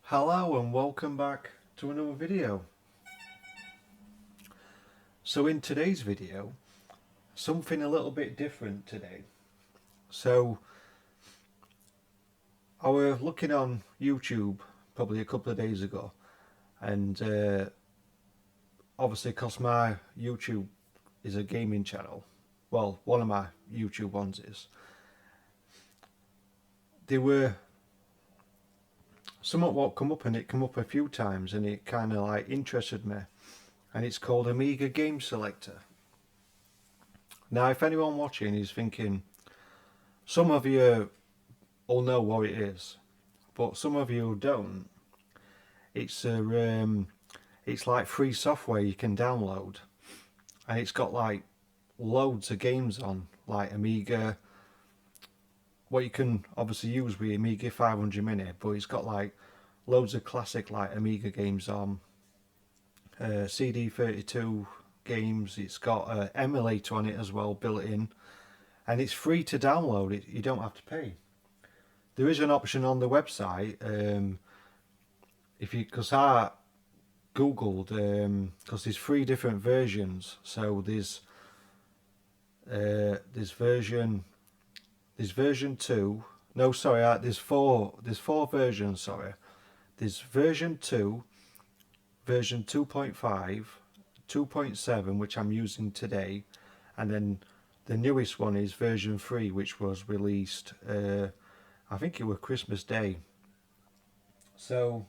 Hello and welcome back to another video. So in today's video, something a little bit different today. So I was looking on YouTube probably a couple of days ago, and obviously because my YouTube is a gaming channel, well, one of my YouTube ones is, there were somewhat what come up, and it come up a few times and it kind of like interested me, and it's called Amiga Game Selector. Now if anyone watching is thinking, some of you will know what it is, but some of you don't. It's like free software you can download, and it's got like loads of games on, like Amiga. What you can obviously use with Amiga 500 Mini, but it's got like loads of classic like Amiga games on, CD32 games. It's got an emulator on it as well, built in, and it's free to download. You don't have to pay. There is an option on the website, if you, because I googled, because there's three different versions. So there's version 2. No, sorry, there's four versions. Sorry, there's version 2, version 2.5, 2.7, which I'm using today, and then the newest one is version 3, which was released, I think it was Christmas Day. So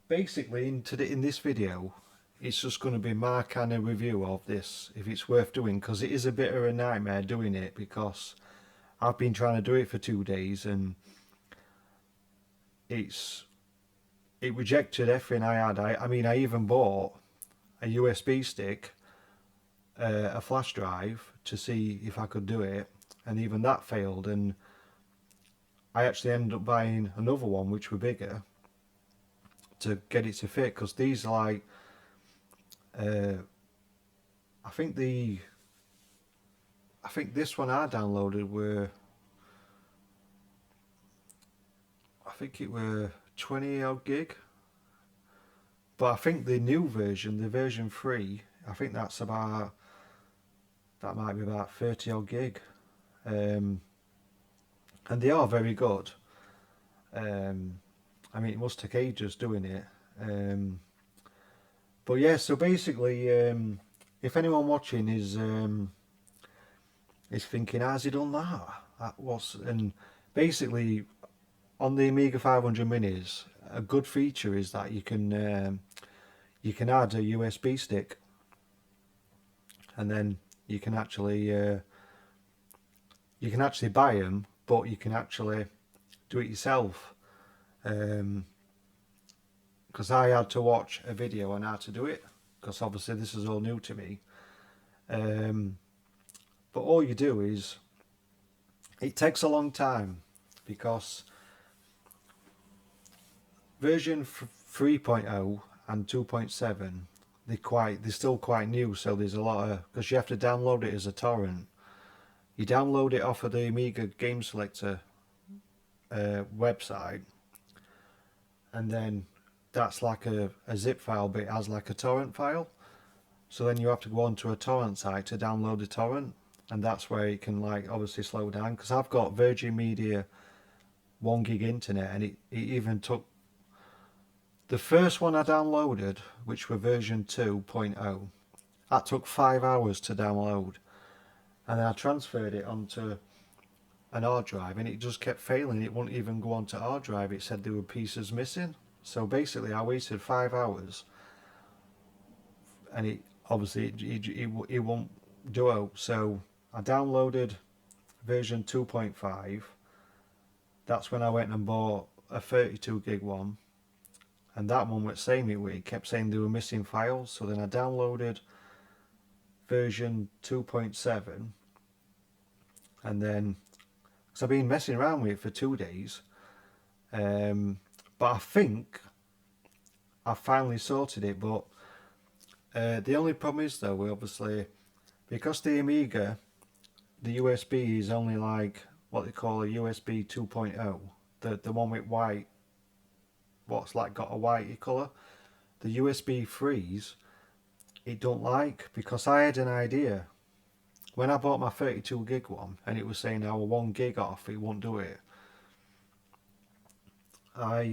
basically in this video, it's just going to be my kind of review of this, if it's worth doing, because it is a bit of a nightmare doing it, because I've been trying to do it for 2 days and it rejected everything I had. I mean, I even bought a USB stick, a flash drive, to see if I could do it, and even that failed. And I actually ended up buying another one which were bigger to get it to fit, because these are like, I think this one I downloaded were, I think it were 20 odd gig, but I think the new version, the version 3, I think that might be about 30 odd gig, and they are very good. I mean, it must take ages doing it, but yeah. So basically, if anyone watching is thinking, has he done that? And basically, on the Amiga 500 Minis, a good feature is that you can add a USB stick, and then you can actually buy them, but you can actually do it yourself. Because I had to watch a video on how to do it, because obviously this is all new to me. But all you do is, it takes a long time, because version 3.0 and 2.7, they're still quite new, so there's a lot of, because you have to download it as a torrent. You download it off of the Amiga Game Selector website, and then that's like a zip file, but it has like a torrent file. So then you have to go onto a torrent site to download the torrent, and that's where it can like obviously slow down, because I've got Virgin Media 1 gig internet, and it even took the first one I downloaded, which were version 2.0, that took 5 hours to download, and then I transferred it onto an hard drive, and it just kept failing. It wouldn't even go onto hard drive. It said there were pieces missing. So basically I wasted 5 hours, and it obviously it won't do it. So I downloaded version 2.5. That's when I went and bought a 32 gig one, and that one was saying it kept saying there were missing files. So then I downloaded version 2.7, and then, because I've been messing around with it for 2 days, but I think I finally sorted it. But the only problem is, though, obviously, because the Amiga, the USB is only like what they call a USB 2.0, the one with white what's like got a whitey colour. The USB 3s it don't like, because I had an idea when I bought my 32 gig one and it was saying I was 1 gig off, it won't do it. I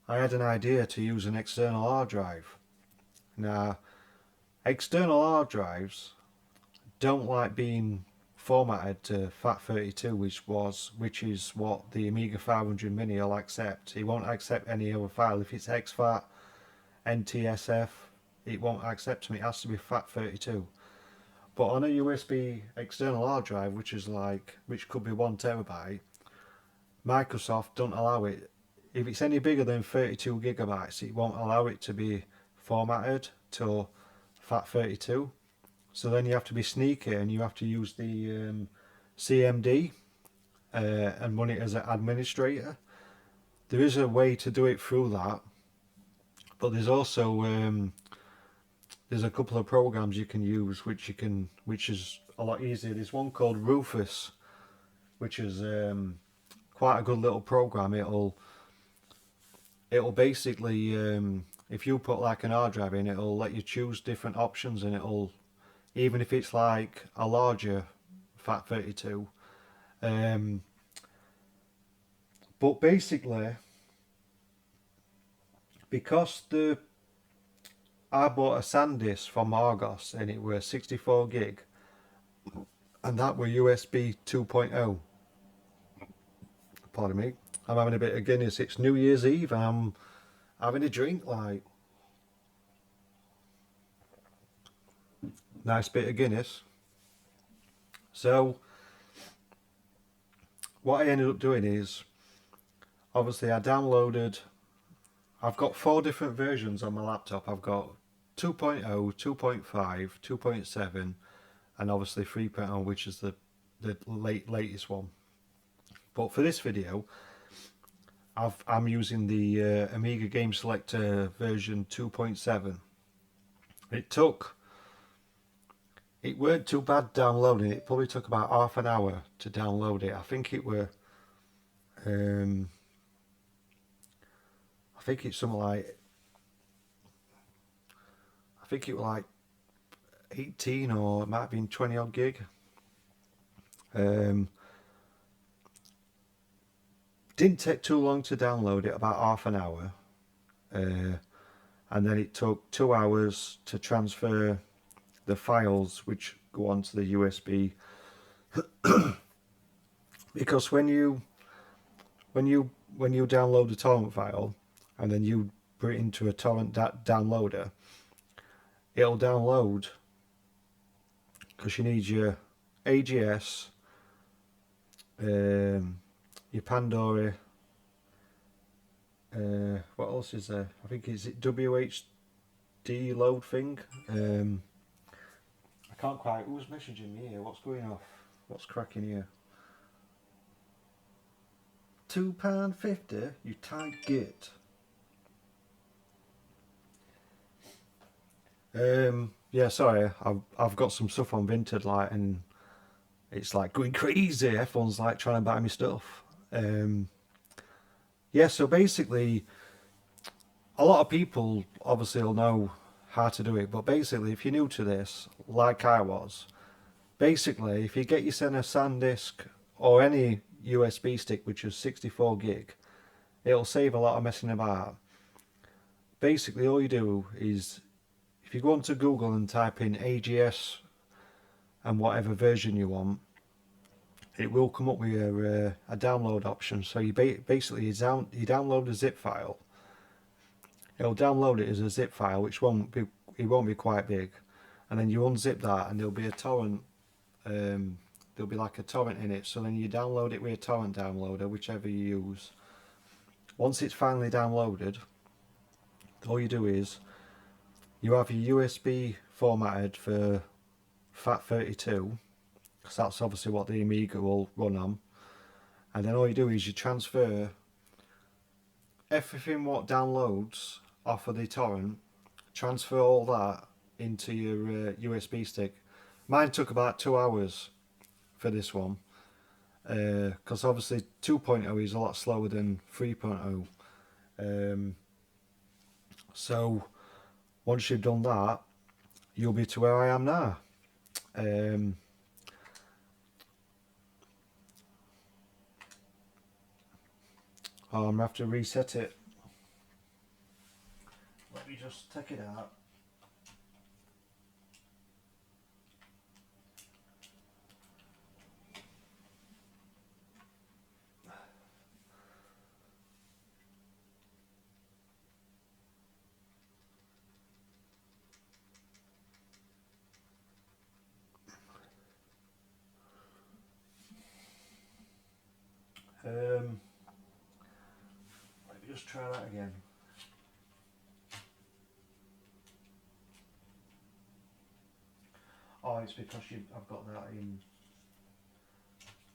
had an idea to use an external hard drive. Now, external hard drives don't like being formatted to FAT32, which is what the Amiga 500 Mini will accept. It won't accept any other file. If it's exFAT, NTSF, it won't accept them. It has to be FAT32. But on a USB external hard drive, which could be 1 terabyte, Microsoft don't allow it. If it's any bigger than 32 gigabytes, it won't allow it to be formatted to FAT32. So then you have to be sneaky and you have to use the CMD and run it as an administrator. There is a way to do it through that, but there's also there's a couple of programs you can use which is a lot easier. There's one called Rufus, which is quite a good little program. It'll basically if you put like an hard drive in, it'll let you choose different options, and it'll, even if it's like a larger FAT32. But basically, because I bought a SanDisk from Argos and it was 64 gig, and that were USB 2.0. Pardon me, I'm having a bit of Guinness. It's New Year's Eve and I'm having a drink, like, nice bit of Guinness. So what I ended up doing is, obviously I've got 4 different versions on my laptop. I've got 2.0, 2.5, 2.7 and obviously 3.0, which is the latest one. But for this video I'm using the Amiga Game Selector version 2.7. It weren't too bad downloading. It probably took about half an hour to download it. I think it were I think it's something like, I think it was like 18 or it might have been 20 odd gig. Didn't take too long to download it, about half an hour, and then it took 2 hours to transfer the files which go onto the USB. Because when you download a torrent file and then you put it into a torrent downloader, it'll download, because you need your AGS, your Pandora, what else is there? I think it's WHD load thing. I can't quite, who's messaging me here? What's going off? What's cracking here? £2.50, you tight git. Yeah, sorry, I've got some stuff on Vinted, like, and it's like going crazy. Everyone's like trying to buy me stuff. Yeah, so basically a lot of people obviously will know how to do it, but basically if you're new to this, like I was, basically if you get yourself a SanDisk or any USB stick which is 64 gig, it'll save a lot of messing about. Basically all you do is, if you go onto Google and type in AGS and whatever version you want, it will come up with a download option. So you basically download a zip file. It'll download it as a zip file, which won't be quite big, and then you unzip that and there'll be a torrent. There'll be like a torrent in it. So then you download it with a torrent downloader, whichever you use. Once it's finally downloaded, all you do is you have your USB formatted for FAT32, because that's obviously what the Amiga will run on, and then all you do is you transfer everything what downloads off of the torrent, transfer all that into your USB stick. Mine took about 2 hours for this one. because obviously 2.0 is a lot slower than 3.0. So once you've done that, you'll be to where I am now. I'm going to have to reset it. Let me just take it out. Let me just try that again. Oh, it's because I've got that in.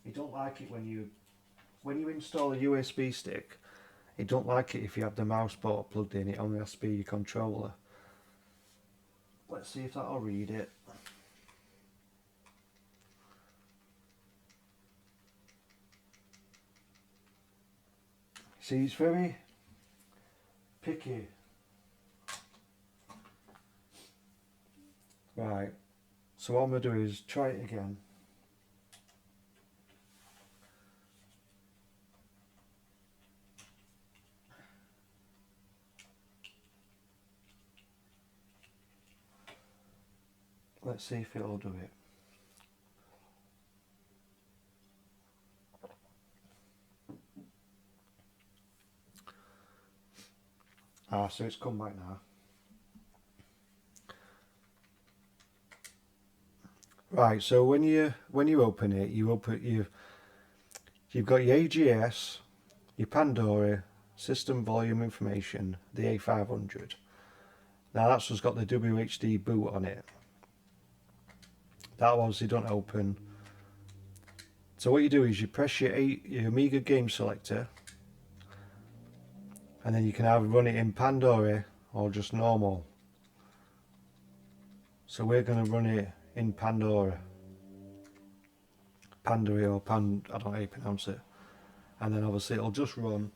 You don't like it when you install a USB stick. It don't like it if you have the mouse port plugged in. It only has to be your controller. Let's see if that'll read it. See, it's very picky. Right, so what I'm going to do is try it again. Let's see if it'll do it. So it's come back now. Right, so when you open it, you've got your AGS, your Pandora, system volume information, the A500. Now that's just got the WHD boot on it. That obviously don't open. So what you do is you press your Amiga game selector, and then you can either run it in Pandora or just normal. So we're going to run it in Pandora. Pandora or I don't know how you pronounce it. And then obviously it'll just run.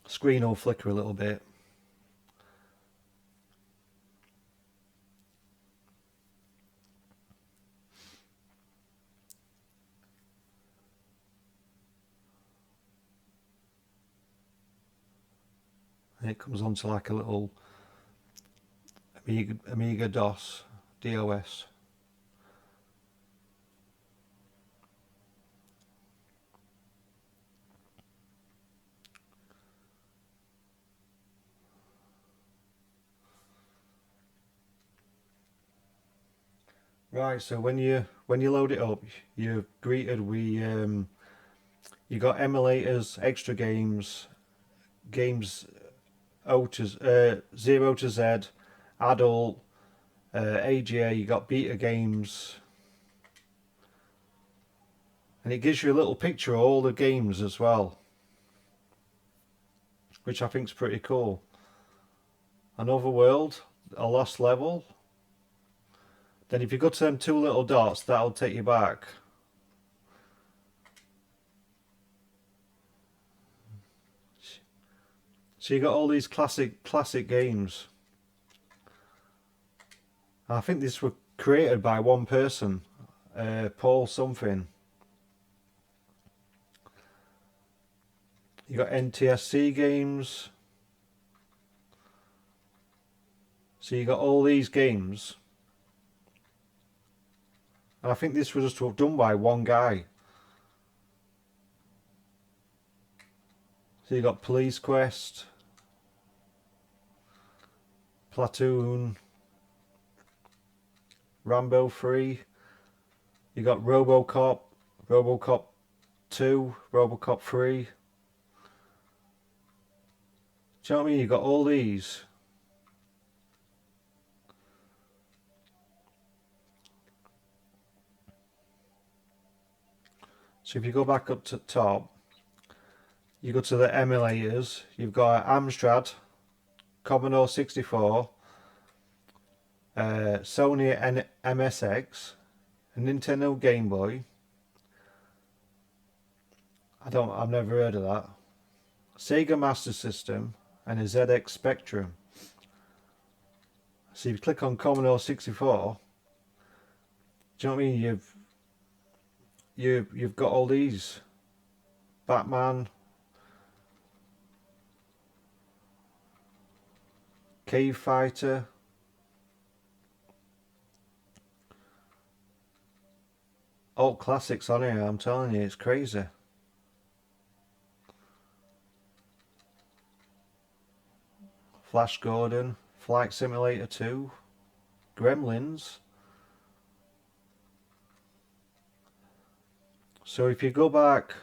Screen will flicker a little bit. And it comes onto like a little Amiga DOS. Right, so when you load it up, you're greeted with you got emulators, extra games 0 to Z, adult, AGA. You got beta games, and it gives you a little picture of all the games as well, which I think is pretty cool. Another world, a lost level. Then if you go to them two little dots, that'll take you back. So you got all these classic games. I think these were created by one person, Paul something. You got NTSC games. So you got all these games. And I think this was just done by one guy. So you got Police Quest, Platoon, Rambo 3. You got RoboCop, RoboCop 2, RoboCop 3. Do you know what I mean? You got all these. So if you go back up to the top, you go to the emulators. You've got Amstrad, Commodore 64, Sony MSX, a Nintendo Game Boy, I've never heard of that. Sega Master System and a ZX Spectrum. So if you click on Commodore 64, do you know what I mean? You've got all these. Batman, Cave Fighter, all classics on here, I'm telling you, it's crazy. Flash Gordon, Flight Simulator 2, Gremlins. So if you go back,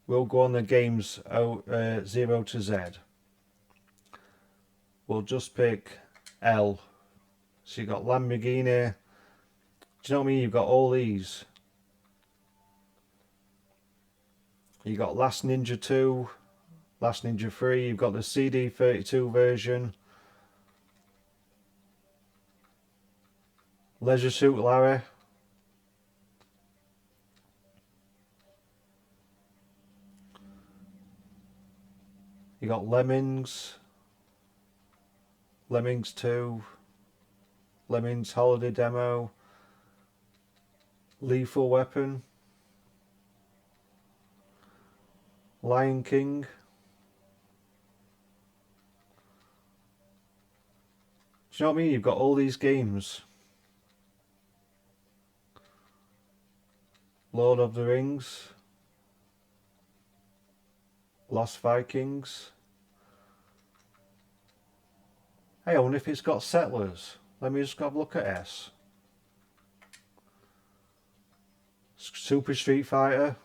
we'll go on the games 0 to Z. We'll just pick L. So you've got Lamborghini. Do you know what I mean? You've got all these. You've got Last Ninja 2, Last Ninja 3. You've got the CD32 version. Leisure Suit Larry. You got Lemmings. Lemmings 2. Lemmings Holiday Demo. Lethal Weapon. Lion King. Do you know what I mean? You've got all these games. Lord of the Rings. Lost Vikings. Hey, I wonder if it's got Settlers. Let me just have a look at S. Super Street Fighter.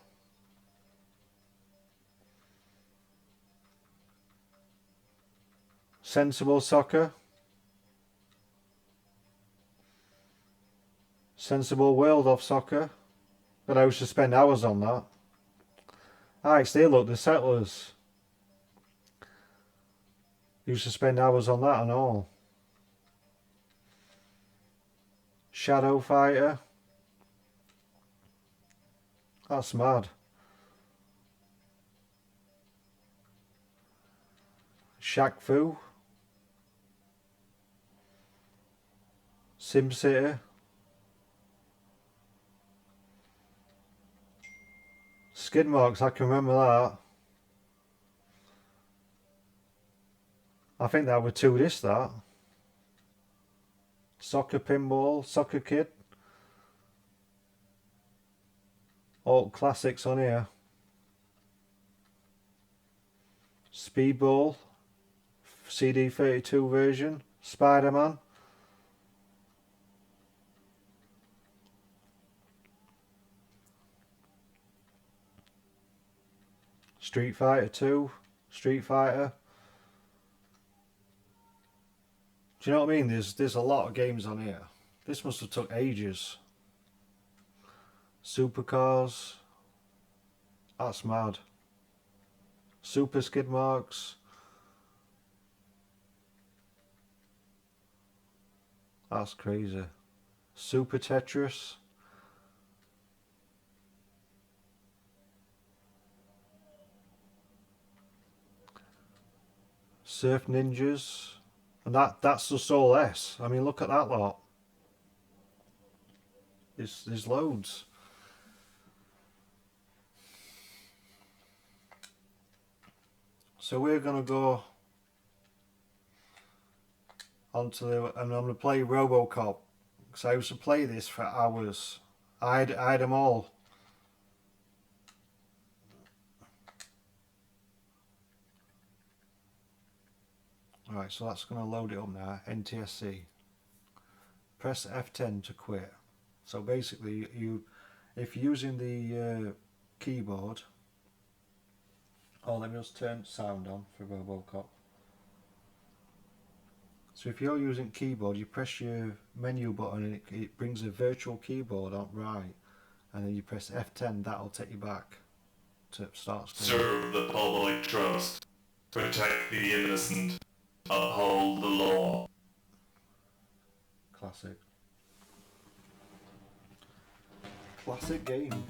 Sensible Soccer. Sensible World of Soccer. But I used to spend hours on that. Alright, still look, the Settlers. Used to spend hours on that and all. Shadow Fighter. That's mad. Shaq Fu. SimCity. Skid Marks, I can remember that. I think that were 2 discs, that. Soccer Pinball, Soccer Kid. All classics on here. Speedball, CD32 version. Spider-Man. Street Fighter 2. Street Fighter. Do you know what I mean? There's a lot of games on here. This must have took ages. Supercars. That's mad. Super Skid Marks. That's crazy. Super Tetris. Surf Ninjas. And that's just all S. I mean, look at that lot. There's loads. So we're gonna go onto the, and I'm gonna play RoboCop because I used to play this for hours. I had them all. Alright, so that's going to load it up now. NTSC. Press F10 to quit. So basically, if you're using the keyboard, let me just turn sound on for RoboCop. So if you're using keyboard, you press your menu button and it brings a virtual keyboard up right, and then you press F10. That'll take you back to start screen. Serve the public trust. Protect the innocent. Uphold the law. Classic. Classic game.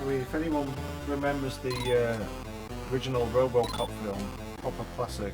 I mean, if anyone remembers the original RoboCop film, proper classic.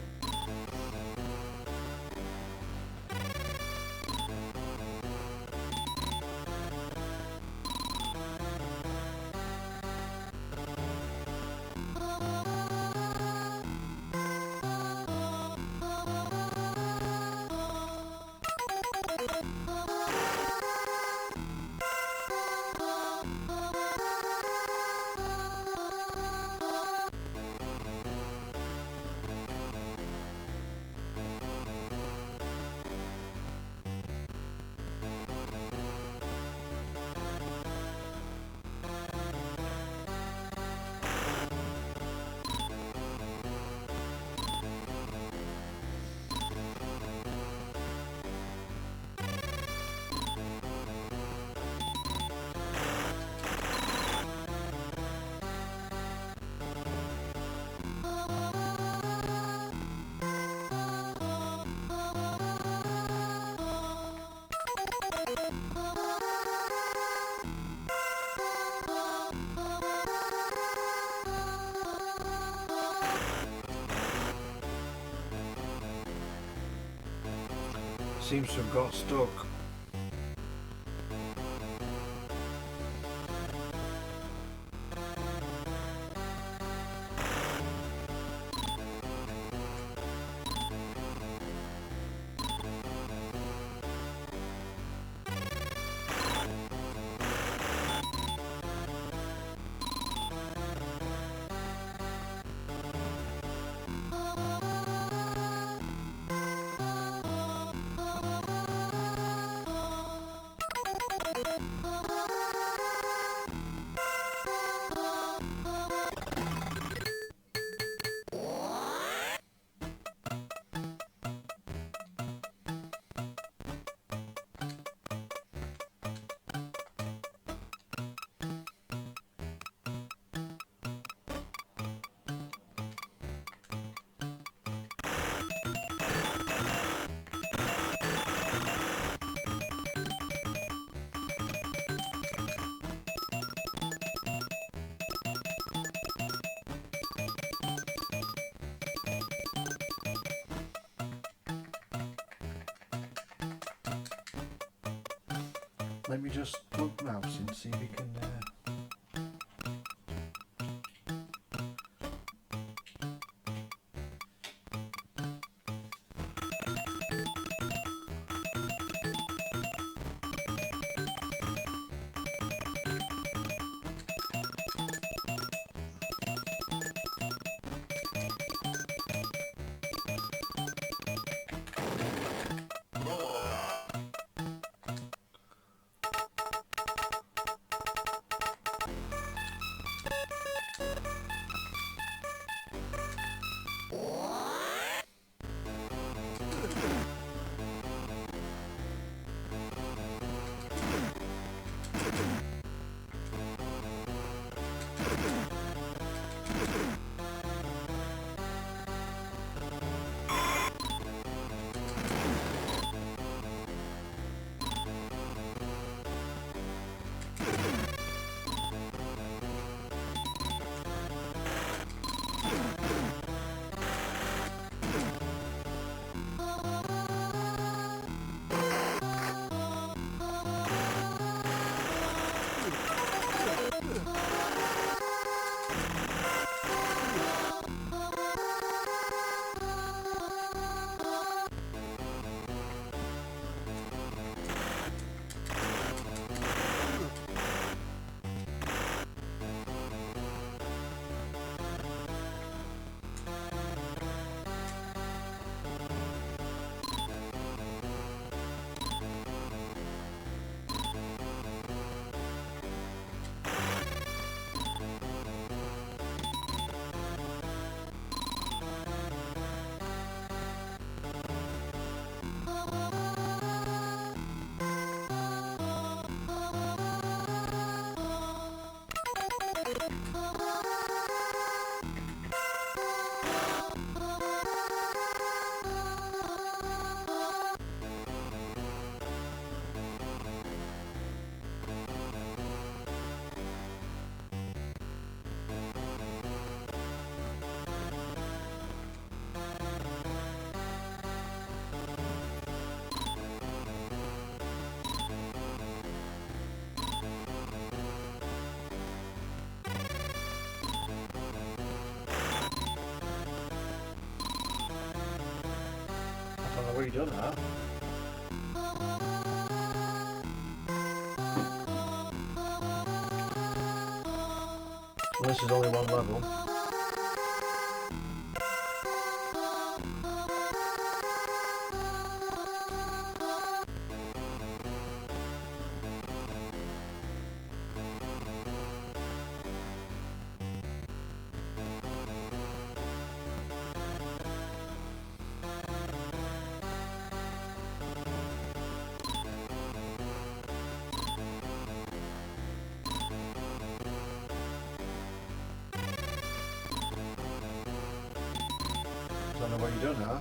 Seems to have got stuck. Let me just plug mouse in, see if we can. I don't know what you done now. Well, this is only one level. Don't know what you done now.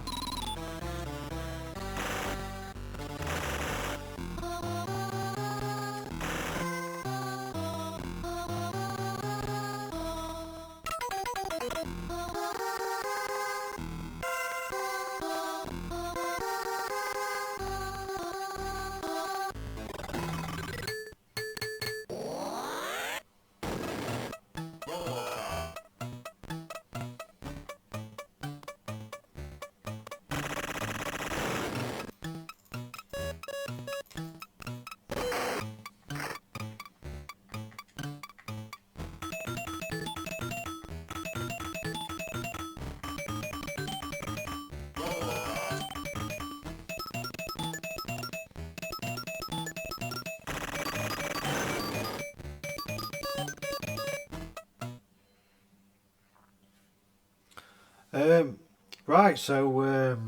Right, so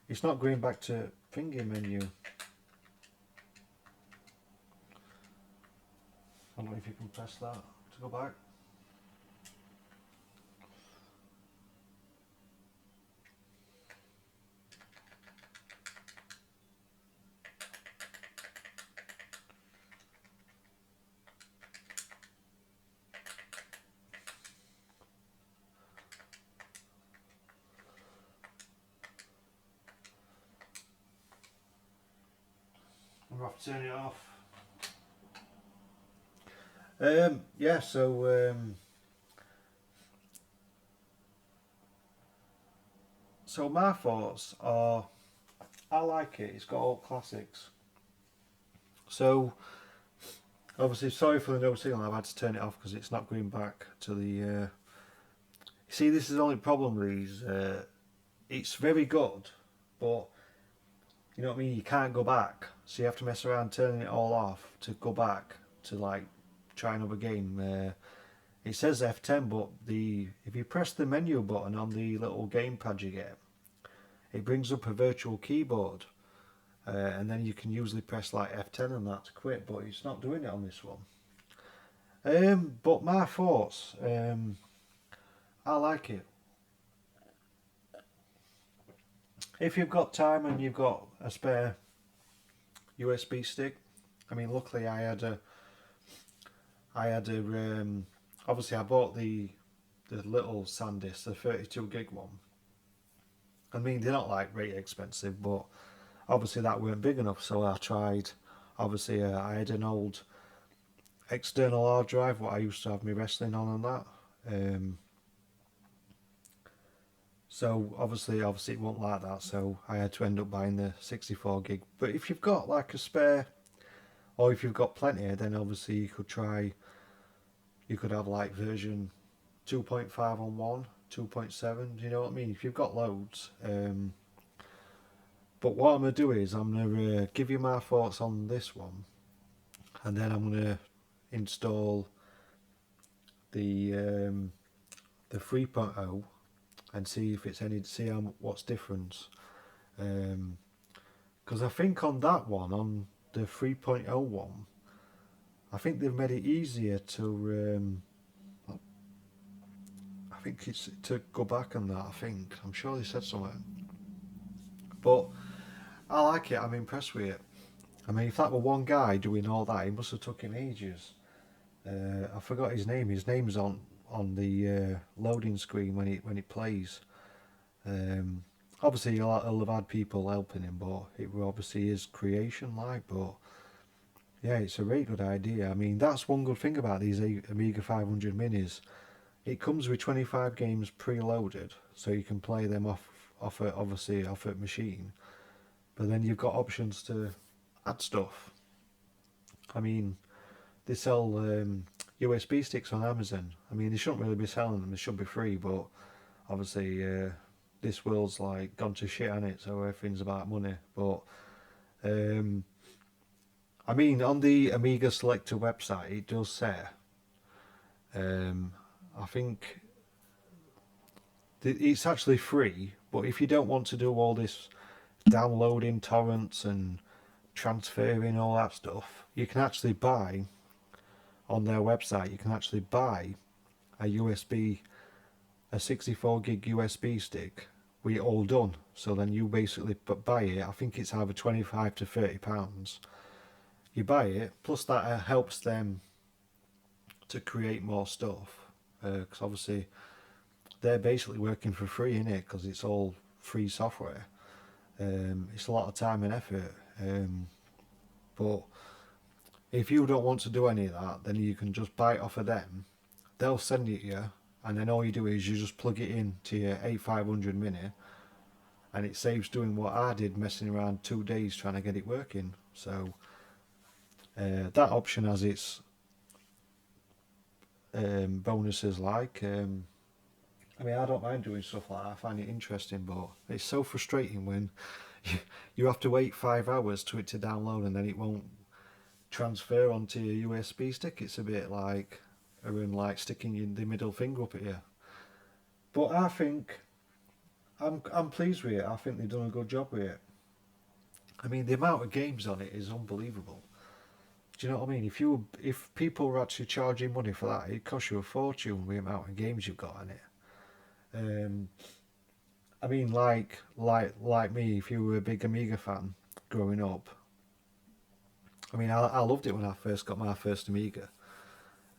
it's not going back to finger menu. I don't know if you can press that to go back. I'm going to have to turn it off. Yeah, so my thoughts are, I like it. It's got all classics. So obviously, sorry for the no signal. I've had to turn it off because it's not going back to the. You see, this is the only problem with these. It's very good, but you know what I mean. You can't go back, so you have to mess around turning it all off to go back to like try another game. it says F10, but if you press the menu button on the little gamepad you get, it brings up a virtual keyboard, and then you can usually press like F10 and that to quit, but it's not doing it on this one. But my thoughts, I like it. If you've got time and you've got a spare USB stick, I mean, luckily obviously I bought the little SanDisk, the 32 gig one. I mean, they're not like really expensive, but obviously that weren't big enough, so I tried. Obviously, I had an old external hard drive what I used to have my wrestling on and that. So obviously it won't like that, so I had to end up buying the 64 gig. But if you've got like a spare, or if you've got plenty, then obviously you could have like version 2.5 on one, 2.7, do you know what I mean? If you've got loads. But what I'm going to do is I'm going to give you my thoughts on this one, and then I'm going to install the 3.0 and see if it's what's different. Because I think on that one, on the 3.0 one, I think they've made it easier to I think it's to go back on that. I'm sure they said something, but I like it. I'm impressed with it. I mean, if that were one guy doing all that, it must have took him ages. I forgot his name. His name's on the loading screen when it plays. Obviously, he'll have had people helping him, but it will obviously his creation, like. But yeah, it's a really good idea. I mean, that's one good thing about these Amiga 500 minis. It comes with 25 games preloaded, so you can play them off a machine. But then you've got options to add stuff. I mean, they sell USB sticks on Amazon. I mean, they shouldn't really be selling them. They should be free, but obviously this world's like gone to shit on it, so everything's about money. But I mean, on the Amiga Selector website, it does say, I think it's actually free, but if you don't want to do all this downloading torrents and transferring all that stuff, you can actually buy on their website. You can actually buy a 64 gig USB stick with it all done. So then you basically buy it. I think it's either 25 to 30 pounds. You buy it, plus that helps them to create more stuff, because obviously they're basically working for free in it, because it's all free software. It's a lot of time and effort, but if you don't want to do any of that, then you can just buy it off of them. They'll send it to you, and then all you do is you just plug it in to your 8500 mini, and it saves doing what I did, messing around 2 days trying to get it working. So that option has its bonuses, like I mean, I don't mind doing stuff like that. I find it interesting, but it's so frustrating when you have to wait 5 hours to it to download, and then it won't transfer onto your USB stick. It's a bit like sticking the middle finger up at you. But I think I'm pleased with it. I think they've done a good job with it. I mean, the amount of games on it is unbelievable. Do you know what I mean? If people were actually charging money for that, it'd cost you a fortune with the amount of games you've got on it. I mean, like me, if you were a big Amiga fan growing up, I mean, I loved it when I first got my first Amiga.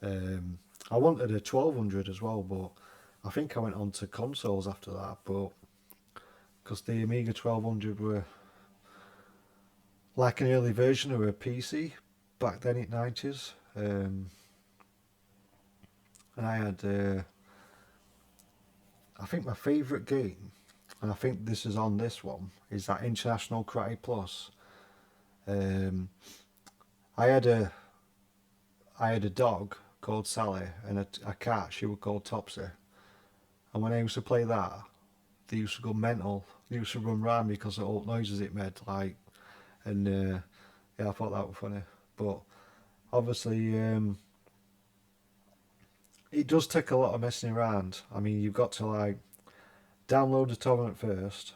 I wanted a 1200 as well, but I think I went on to consoles after that. But because the Amiga 1200 were like an early version of a PC back then in the 90s, and I had I think my favourite game, and I think this is on this one, is that International Karate Plus. I had a dog called Sally and a cat, she was called Topsy, and when I used to play that, they used to go mental. They used to run round because of all the noises it made, like, and yeah, I thought that was funny. But obviously it does take a lot of messing around. I mean, you've got to like download the torrent first.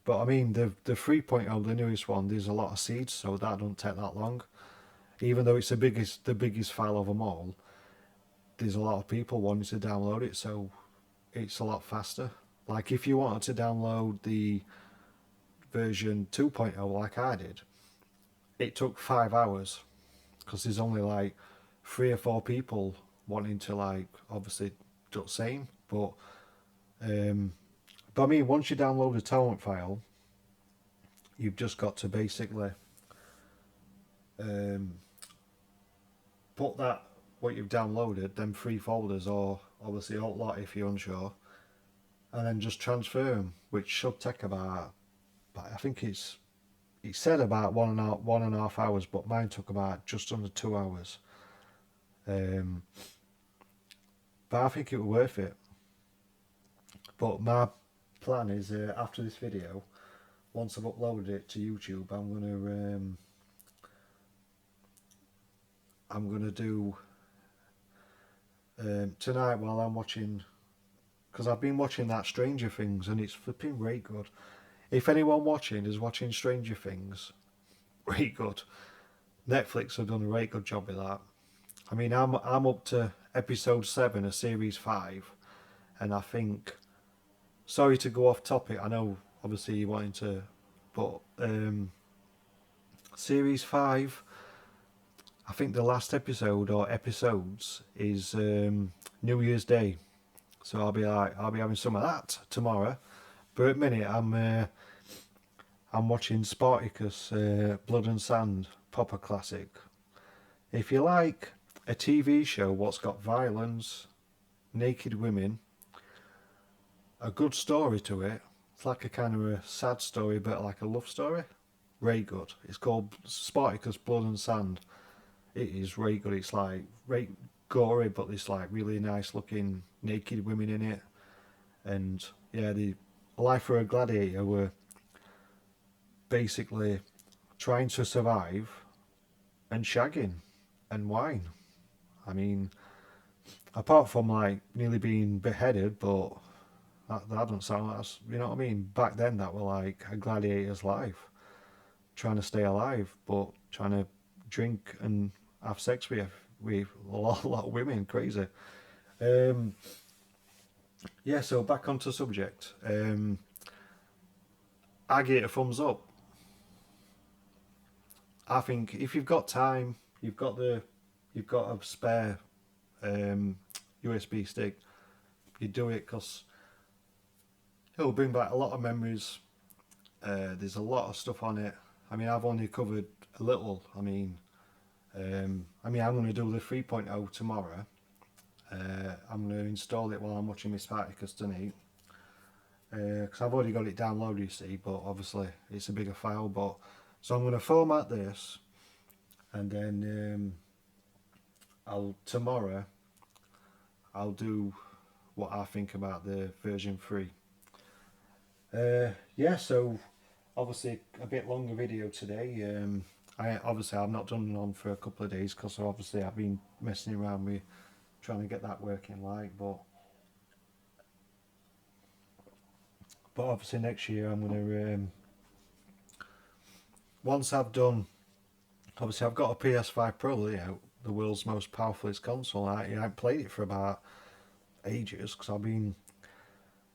But I mean, the 3.0, the newest one, there's a lot of seeds, so that don't take that long. Even though it's the biggest file of them all, there's a lot of people wanting to download it, so it's a lot faster. Like if you wanted to download the version 2.0 like I did, it took 5 hours because there's only like 3 or 4 people wanting to like obviously do the same. But I mean, once you download a torrent file, you've just got to basically um, put that what you've downloaded, them 3 folders, or obviously alt lot if you're unsure, and then just transfer them, which should take about, I think it said about 1.5 hours, but mine took about just under 2 hours. Um, but I think it was worth it. But my plan is after this video, once I've uploaded it to YouTube, I'm gonna do tonight while I'm watching, because I've been watching that Stranger Things and it's flipping great good. If anyone watching is watching Stranger Things, great good. Netflix have done a great good job with that. I mean, I'm up to episode 7 of series 5, and I think, sorry to go off topic, I know obviously you're wanting to, but series 5, I think the last episode or episodes is New Year's Day, so I'll be having some of that tomorrow. But at the minute I'm watching Spartacus, Blood and Sand, proper classic. If you like a TV show what's got violence, naked women, a good story to it, it's like a kind of a sad story, but like a love story. Very good. It's called Spartacus, Blood and Sand. It is very good. It's like very gory, but there's like really nice looking naked women in it. And yeah, the life for a gladiator were basically trying to survive and shagging and wine. I mean, apart from like nearly being beheaded, but that doesn't sound like that's, you know what I mean? Back then, that were like a gladiator's life, trying to stay alive, but trying to drink and have sex with a lot of women, crazy. Um, yeah, so back onto the subject. I give it a thumbs up. I think if you've got time, you've got a spare um, USB stick, you do it because it'll bring back a lot of memories. There's a lot of stuff on it. I mean, I've only covered a little. I'm going to do the 3.0 tomorrow. I'm going to install it while I'm watching my Spartacus tonight. Because I've already got it downloaded, you see, but obviously it's a bigger file. But so I'm going to format this, and then tomorrow I'll do what I think about the version 3. Yeah, so obviously a bit longer video today. I've not done one for a couple of days because obviously I've been messing around with trying to get that working like, but obviously next year I'm gonna once I've done, obviously I've got a PS5 Pro, the world's most powerful console. I haven't played it for about ages because I've been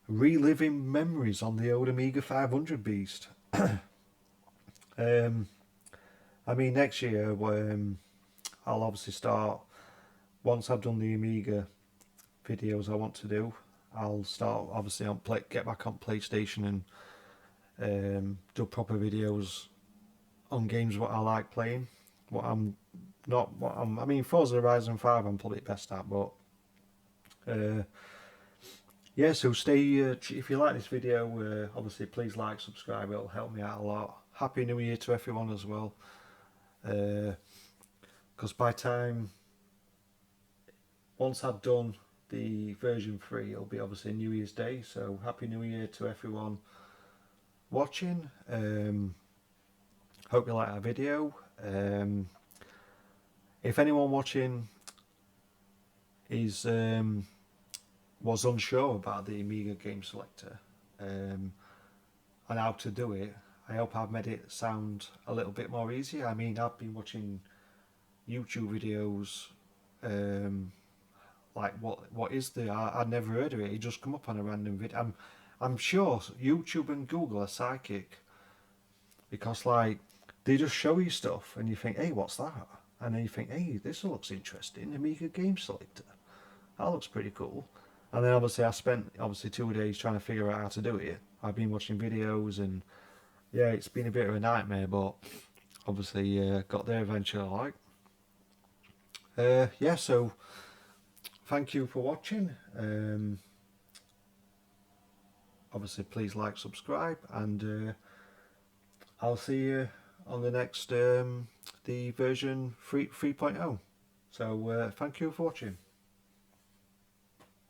reliving memories on the old Amiga 500 beast. I mean, next year I'll obviously start, once I've done the Amiga videos I want to do, I'll start obviously get back on PlayStation and do proper videos on games what I like playing. I mean, Forza Horizon 5 I'm probably best at, but yeah, so stay, if you like this video, obviously please like, subscribe, it'll help me out a lot. Happy New Year to everyone as well, because once I've done the version 3, it'll be obviously New Year's Day, so Happy New Year to everyone watching. Hope you like that video. If anyone watching is was unsure about the Amiga game selector and how to do it. I hope I've made it sound a little bit more easy. I mean, I've been watching YouTube videos like what is the I'd never heard of it. It just come up on a random video. I'm sure YouTube and Google are psychic, because like they just show you stuff and you think, hey, what's that? And then you think, hey, this looks interesting. Amiga game selector. That looks pretty cool. And then obviously I spent 2 days trying to figure out how to do it. I've been watching videos and yeah, it's been a bit of a nightmare, but obviously got there eventually. Like, yeah, so thank you for watching. Obviously, please like, subscribe, and I'll see you on the next the version 3.0. So thank you for watching.